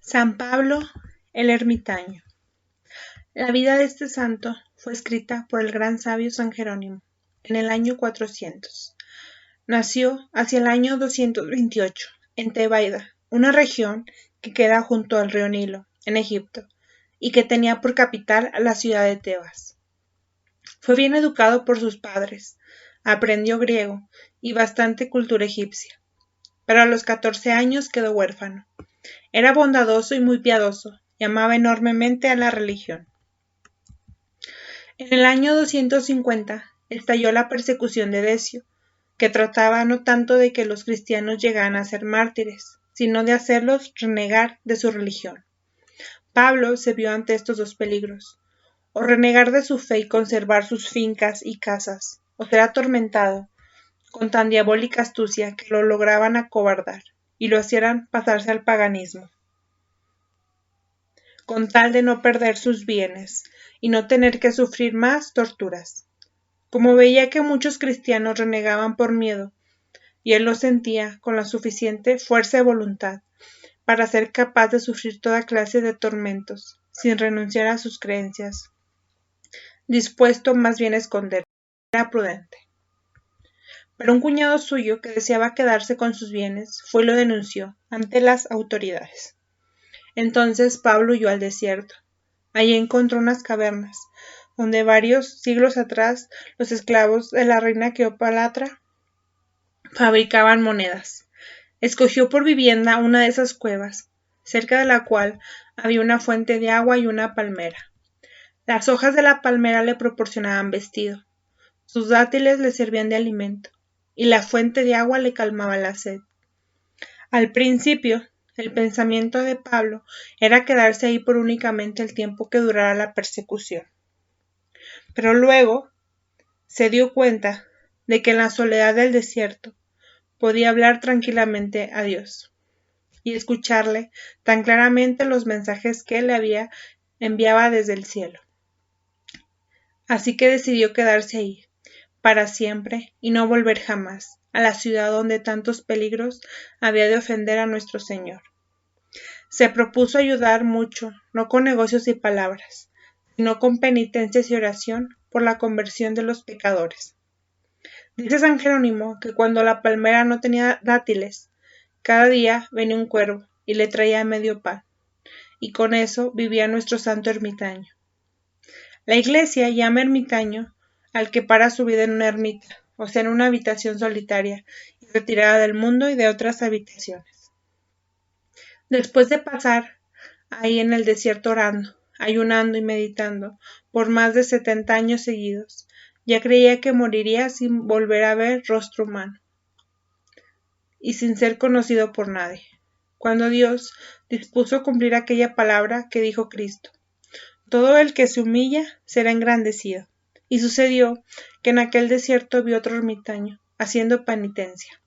San Pablo el Ermitaño. La vida de este santo fue escrita por el gran sabio San Jerónimo en el año 400. Nació hacia el año 228 en Tebaida, una región que queda junto al río Nilo, en Egipto, y que tenía por capital a la ciudad de Tebas. Fue bien educado por sus padres, aprendió griego y bastante cultura egipcia, pero a los 14 años quedó huérfano. Era bondadoso y muy piadoso, y amaba enormemente a la religión. En el año 250 estalló la persecución de Decio, que trataba no tanto de que los cristianos llegaran a ser mártires, sino de hacerlos renegar de su religión. Pablo se vio ante estos dos peligros: o renegar de su fe y conservar sus fincas y casas, o ser atormentado con tan diabólica astucia que lo lograban acobardar y lo hicieran pasarse al paganismo, con tal de no perder sus bienes y no tener que sufrir más torturas. Como veía que muchos cristianos renegaban por miedo, y él lo sentía con la suficiente fuerza de voluntad para ser capaz de sufrir toda clase de tormentos, sin renunciar a sus creencias, dispuesto más bien a esconderse, era prudente. Pero un cuñado suyo, que deseaba quedarse con sus bienes, fue y lo denunció ante las autoridades. Entonces Pablo huyó al desierto. Allí encontró unas cavernas, donde varios siglos atrás los esclavos de la reina Cleopatra fabricaban monedas. Escogió por vivienda una de esas cuevas, cerca de la cual había una fuente de agua y una palmera. Las hojas de la palmera le proporcionaban vestido, sus dátiles le servían de alimento, y la fuente de agua le calmaba la sed. Al principio, el pensamiento de Pablo era quedarse ahí por únicamente el tiempo que durara la persecución. Pero luego se dio cuenta de que en la soledad del desierto podía hablar tranquilamente a Dios y escucharle tan claramente los mensajes que él le enviaba desde el cielo. Así que decidió quedarse ahí para siempre y no volver jamás a la ciudad donde tantos peligros había de ofender a nuestro Señor. Se propuso ayudar mucho, no con negocios y palabras, sino con penitencias y oración por la conversión de los pecadores. Dice San Jerónimo que cuando la palmera no tenía dátiles, cada día venía un cuervo y le traía medio pan, y con eso vivía nuestro santo ermitaño. La Iglesia llama ermitaño al que para su vida en una ermita, o sea en una habitación solitaria y retirada del mundo y de otras habitaciones. Después de pasar ahí en el desierto orando, ayunando y meditando por más de 70 años seguidos, ya creía que moriría sin volver a ver rostro humano y sin ser conocido por nadie, cuando Dios dispuso cumplir aquella palabra que dijo Cristo: todo el que se humilla será engrandecido. Y sucedió que en aquel desierto vio otro ermitaño haciendo penitencia.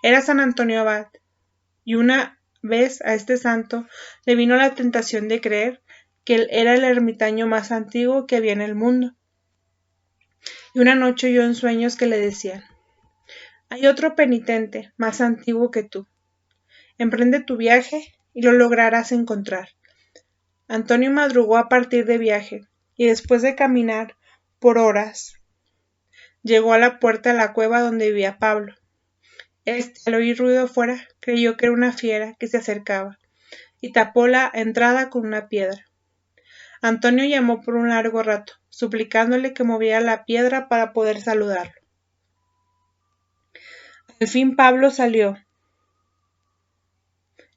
Era San Antonio Abad, y una vez a este santo le vino la tentación de creer que él era el ermitaño más antiguo que había en el mundo. Y una noche oyó en sueños que le decían: hay otro penitente más antiguo que tú. Emprende tu viaje y lo lograrás encontrar. Antonio madrugó a partir de viaje, y después de caminar por horas, llegó a la puerta de la cueva donde vivía Pablo. Al oír ruido afuera, creyó que era una fiera que se acercaba, y tapó la entrada con una piedra. Antonio llamó por un largo rato, suplicándole que moviera la piedra para poder saludarlo. Al fin Pablo salió,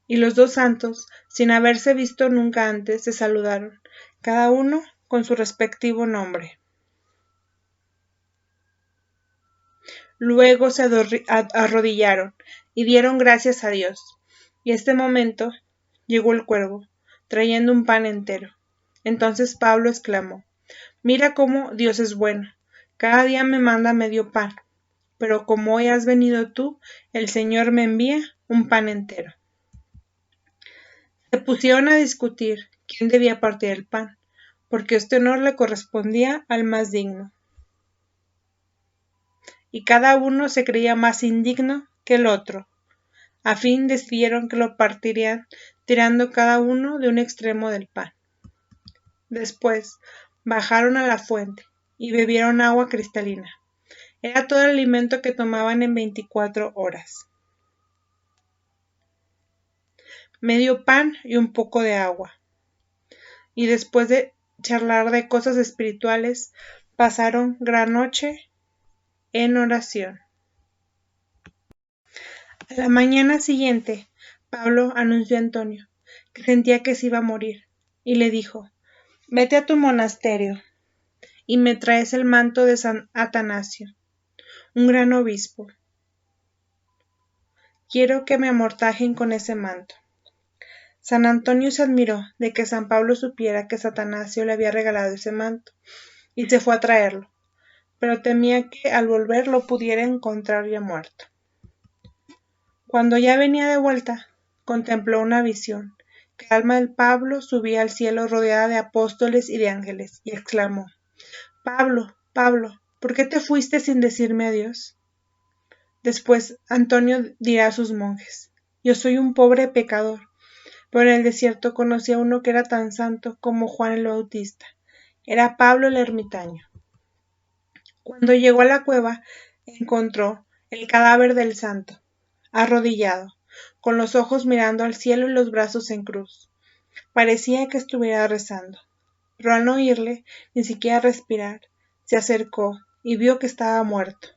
y los dos santos, sin haberse visto nunca antes, se saludaron, cada uno con su respectivo nombre. Luego se arrodillaron y dieron gracias a Dios. Y este momento llegó el cuervo, trayendo un pan entero. Entonces Pablo exclamó: mira cómo Dios es bueno, cada día me manda medio pan, pero como hoy has venido tú, el Señor me envía un pan entero. Se pusieron a discutir quién debía partir el pan, porque este honor le correspondía al más digno, y cada uno se creía más indigno que el otro. A fin decidieron que lo partirían tirando cada uno de un extremo del pan. Después bajaron a la fuente y bebieron agua cristalina. Era todo el alimento que tomaban en 24 horas. Medio pan y un poco de agua. Y después de charlar de cosas espirituales, pasaron gran noche en oración. A la mañana siguiente, Pablo anunció a Antonio que sentía que se iba a morir, y le dijo: «Vete a tu monasterio y me traes el manto de San Atanasio, un gran obispo. Quiero que me amortajen con ese manto». San Antonio se admiró de que San Pablo supiera que San Atanasio le había regalado ese manto, y se fue a traerlo, pero temía que al volver lo pudiera encontrar ya muerto. Cuando ya venía de vuelta, contempló una visión, que el alma de Pablo subía al cielo rodeada de apóstoles y de ángeles, y exclamó: «Pablo, Pablo, ¿por qué te fuiste sin decirme adiós?». Después Antonio dirá a sus monjes: «Yo soy un pobre pecador, pero en el desierto conocí a uno que era tan santo como Juan el Bautista. Era Pablo el ermitaño». Cuando llegó a la cueva, encontró el cadáver del santo, arrodillado, con los ojos mirando al cielo y los brazos en cruz. Parecía que estuviera rezando, pero al no oírle, ni siquiera respirar, se acercó y vio que estaba muerto.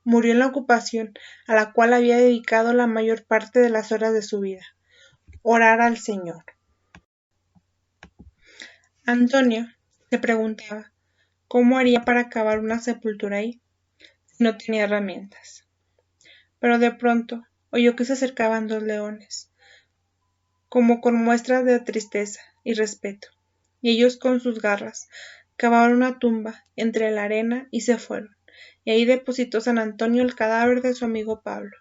Murió en la ocupación a la cual había dedicado la mayor parte de las horas de su vida: orar al Señor. Antonio se preguntaba cómo haría para cavar una sepultura ahí, si no tenía herramientas. Pero de pronto oyó que se acercaban 2 leones, como con muestras de tristeza y respeto, y ellos con sus garras cavaron una tumba entre la arena y se fueron, y ahí depositó San Antonio el cadáver de su amigo Pablo.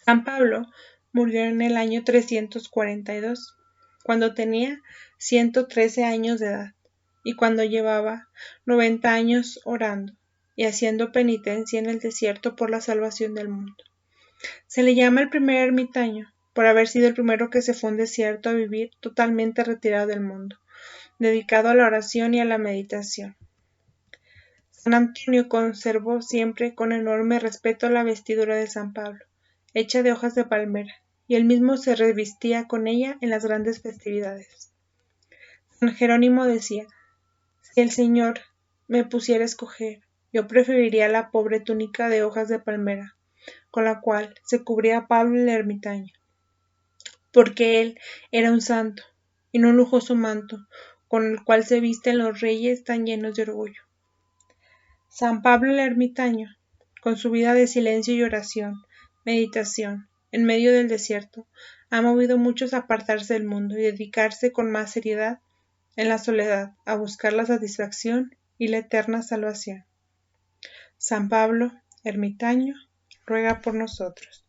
San Pablo murió en el año 342, cuando tenía 113 años de edad, y cuando llevaba 90 años orando y haciendo penitencia en el desierto por la salvación del mundo. Se le llama el primer ermitaño por haber sido el primero que se fue a un desierto a vivir totalmente retirado del mundo, dedicado a la oración y a la meditación. San Antonio conservó siempre con enorme respeto la vestidura de San Pablo, hecha de hojas de palmera, y él mismo se revestía con ella en las grandes festividades. San Jerónimo decía: «Si el Señor me pusiera a escoger, yo preferiría la pobre túnica de hojas de palmera, con la cual se cubría Pablo el ermitaño, porque él era un santo, y no un lujoso manto con el cual se visten los reyes tan llenos de orgullo». San Pablo el ermitaño, con su vida de silencio y oración, meditación, en medio del desierto, ha movido a muchos a apartarse del mundo y dedicarse con más seriedad, en la soledad, a buscar la satisfacción y la eterna salvación. San Pablo, ermitaño, ruega por nosotros.